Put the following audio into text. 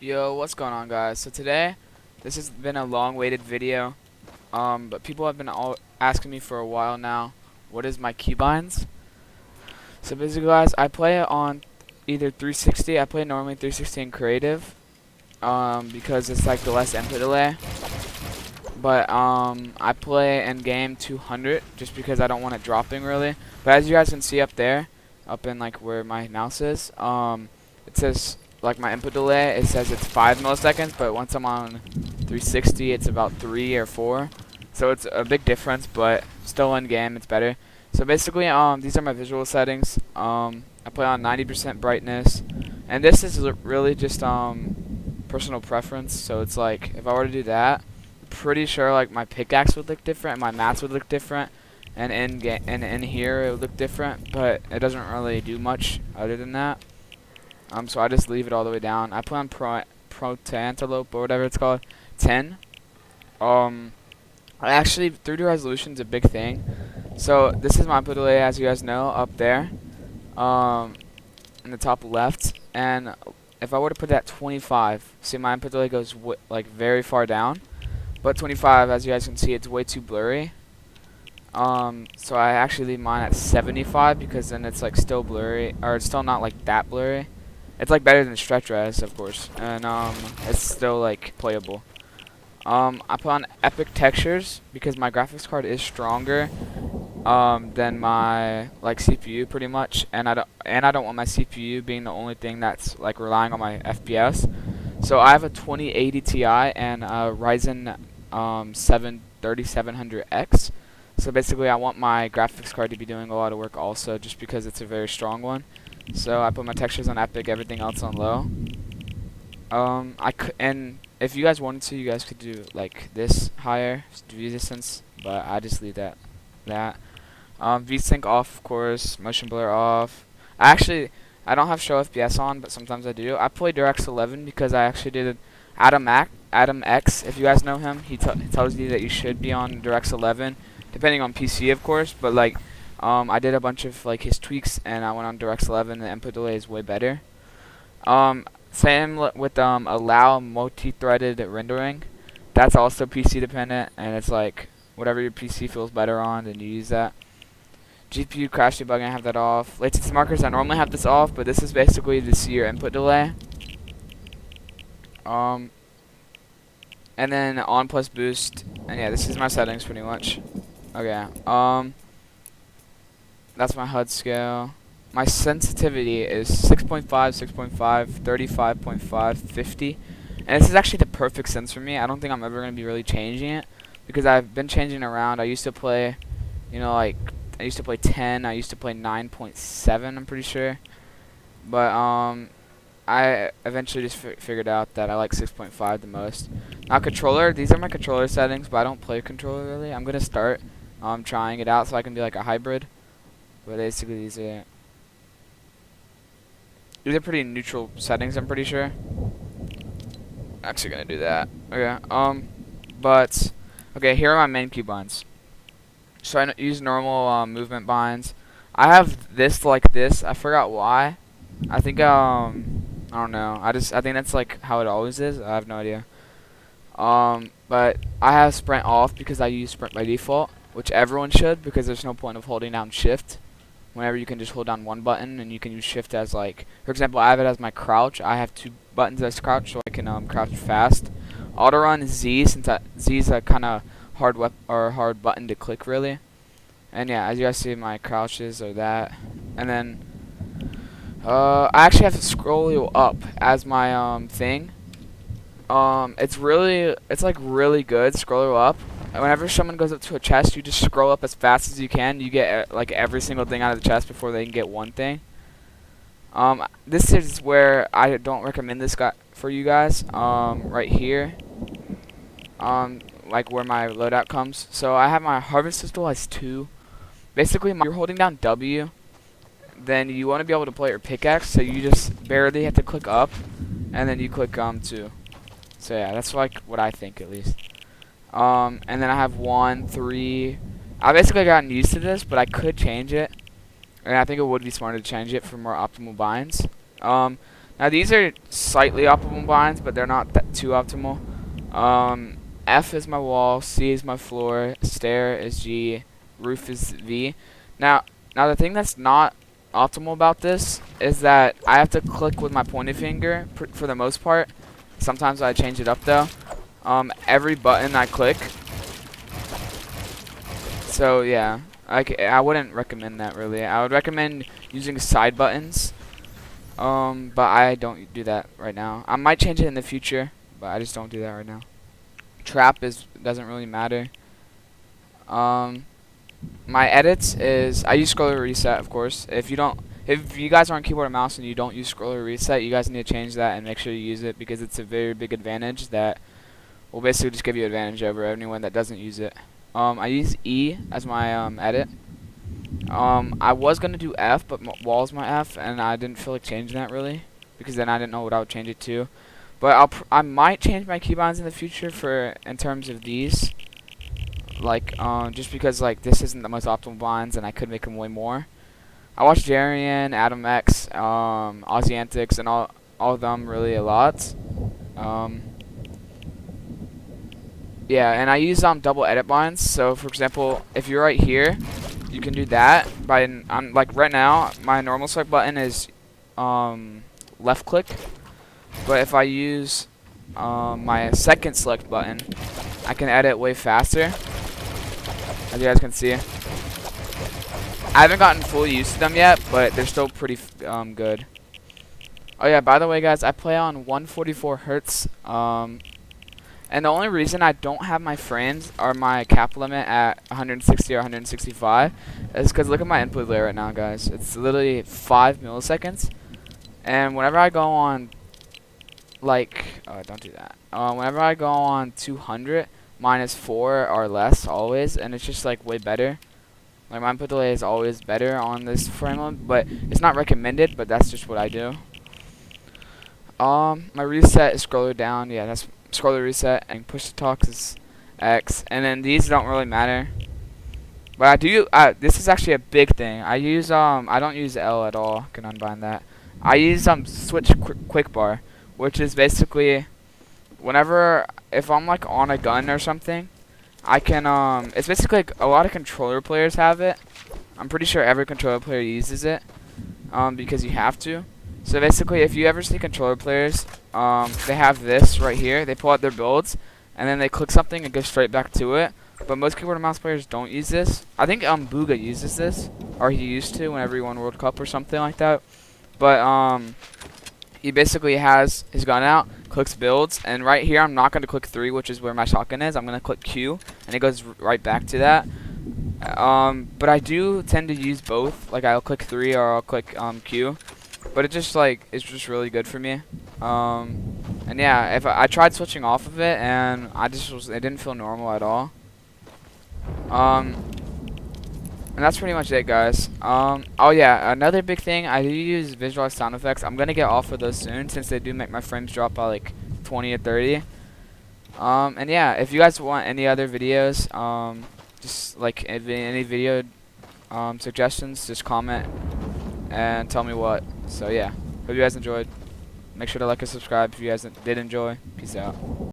Yo, what's going on, guys? So today, this has been a long-awaited video, but people have been all asking me for a while now, what is my keybinds? So basically, guys, I play it on either 360. I play normally 360 in creative, because it's like the less input delay. But I play in game 200 just because I don't want it dropping really. But as you guys can see up there, up in like where my mouse is, it says like my input delay. It says it's 5 milliseconds, but once I'm on 360, it's about 3 or 4. So it's a big difference, but still in game, it's better. So basically, these are my visual settings. I play on 90% brightness, and this is really just personal preference. So it's like if I were to do that, pretty sure like my pickaxe would look different and my mats would look different, and in here it would look different, but it doesn't really do much other than that. So I just leave it all the way down. I play on Pro Antelope or whatever it's called, 10. I actually 3D resolution is a big thing. So this is my input delay, as you guys know, up there, in the top left. And if I were to put that 25, see my input delay goes like very far down. But 25, as you guys can see, it's way too blurry. So I actually leave mine at 75 because then it's like still blurry, or it's still not like that blurry. It's like better than stretch res, of course, and it's still like playable. I put on epic textures because my graphics card is stronger than my like CPU pretty much, and I don't want my CPU being the only thing that's like relying on my FPS. So I have a 2080 Ti and a Ryzen 7 3700X. So basically I want my graphics card to be doing a lot of work also, just because it's a very strong one. So I put my textures on epic, everything else on low. And if you guys wanted to, you guys could do like this higher resistance, but I just leave that. VSync off, of course. Motion blur off. I don't have show FPS on, but sometimes I do. I play DirectX 11 because I actually did AdamX. If you guys know him, he tells you that you should be on DirectX 11, depending on PC, of course. But like, I did a bunch of like his tweaks, and I went on DirectX 11. The input delay is way better. Same with allow multi-threaded rendering. That's also PC dependent, and it's like whatever your PC feels better on, then you use that. GPU crash debugging, I have that off. Latency markers, I normally have this off, but this is basically to see your input delay. And then on plus boost, and yeah, this is my settings pretty much. Okay. That's my HUD scale. My sensitivity is 6.5, 6.5, 35.5, 50. And this is actually the perfect sense for me. I don't think I'm ever going to be really changing it, because I've been changing around. I used to play, like, I used to play 10. I used to play 9.7, I'm pretty sure. But, I eventually just figured out that I like 6.5 the most. Now, controller, these are my controller settings, but I don't play controller really. I'm going to start trying it out so I can be like a hybrid. But basically, these are pretty neutral settings, I'm pretty sure. Actually gonna do that. Okay. But okay, here are my main keybinds. So I use normal movement binds. I have this like this. I forgot why. I think I don't know. I think that's like how it always is. I have no idea. But I have sprint off because I use sprint by default, which everyone should, because there's no point of holding down shift whenever you can just hold down one button, and you can use shift as like, for example, I have it as my crouch. I have 2 buttons as crouch, so I can crouch fast. Auto run is Z, since Z is a kind of hard button to click really. And yeah, as you guys see, my crouches are that. And then I actually have to scroll you up as my thing. It's like really good. Scroll you up. Whenever someone goes up to a chest, you just scroll up as fast as you can. You get like every single thing out of the chest before they can get one thing. This is where I don't recommend this guy for you guys. Right here. Like where my loadout comes. So I have my harvest pistol has 2. Basically, you're holding down W. Then you want to be able to play your pickaxe, so you just barely have to click up, and then you click 2. So yeah, that's like what I think at least. And then I have 1, 3. I basically gotten used to this, but I could change it, and I think it would be smarter to change it for more optimal binds. Now these are slightly optimal binds, but they're not too optimal. F is my wall, C is my floor, stair is G, roof is V. Now the thing that's not optimal about this is that I have to click with my pointer finger for the most part. Sometimes I change it up though. Every button I click. So yeah, I wouldn't recommend that really. I would recommend using side buttons. But I don't do that right now. I might change it in the future, but I just don't do that right now. Trap doesn't really matter. My edits is I use scroller reset, of course. If you guys are on keyboard and mouse and you don't use scroller reset, you guys need to change that and make sure you use it because it's a very big advantage that will basically just give you advantage over anyone that doesn't use it. I use E as my edit. I was gonna do F, but wall's my F, and I didn't feel like changing that really because then I didn't know what I would change it to. But I might change my keybinds in the future in terms of these, like just because like this isn't the most optimal binds, and I could make them way more. I watch ItsJerian, AdamX, AussieAntics, and all of them really a lot. Yeah, and I use double edit binds. So for example, if you're right here, you can do that by like right now my normal select button is left click, but if I use my second select button, I can edit way faster, as you guys can see. I haven't gotten fully used to them yet, but they're still pretty good. Oh yeah, by the way guys, I play on 144 hertz, and the only reason I don't have my frames or my cap limit at 160 or 165 is because look at my input delay right now, guys. It's literally 5 milliseconds. And whenever I go on, like, oh, don't do that. Whenever I go on 200, mine is 4 or less always, and it's just like way better. Like my input delay is always better on this frame limit, but it's not recommended. But that's just what I do. My reset is scroller down. Yeah, that's scroller reset, and push to talk is X, and then these don't really matter. But I do. This is actually a big thing. I use I don't use L at all. Can unbind that. I use switch quick bar, which is basically whenever if I'm like on a gun or something, I can it's basically like a lot of controller players have it. I'm pretty sure every controller player uses it because you have to. So basically, if you ever see controller players, they have this right here. They pull out their builds, and then they click something and go straight back to it. But most keyboard and mouse players don't use this. I think Booga uses this, or he used to whenever he won World Cup or something like that. But he basically has his gun out, clicks builds, and right here I'm not going to click 3, which is where my shotgun is. I'm going to click Q, and it goes right back to that. But I do tend to use both. Like I'll click 3 or I'll click Q. But it's just really good for me. And yeah, if I tried switching off of it, and it didn't feel normal at all. And that's pretty much it, guys. Oh yeah, another big thing, I do use visualized sound effects. I'm gonna get off of those soon since they do make my frames drop by like 20 or 30. And yeah, if you guys want any other videos, just like any video suggestions, just comment and tell me what. So yeah, hope you guys enjoyed. Make sure to like and subscribe if you guys did enjoy. Peace out.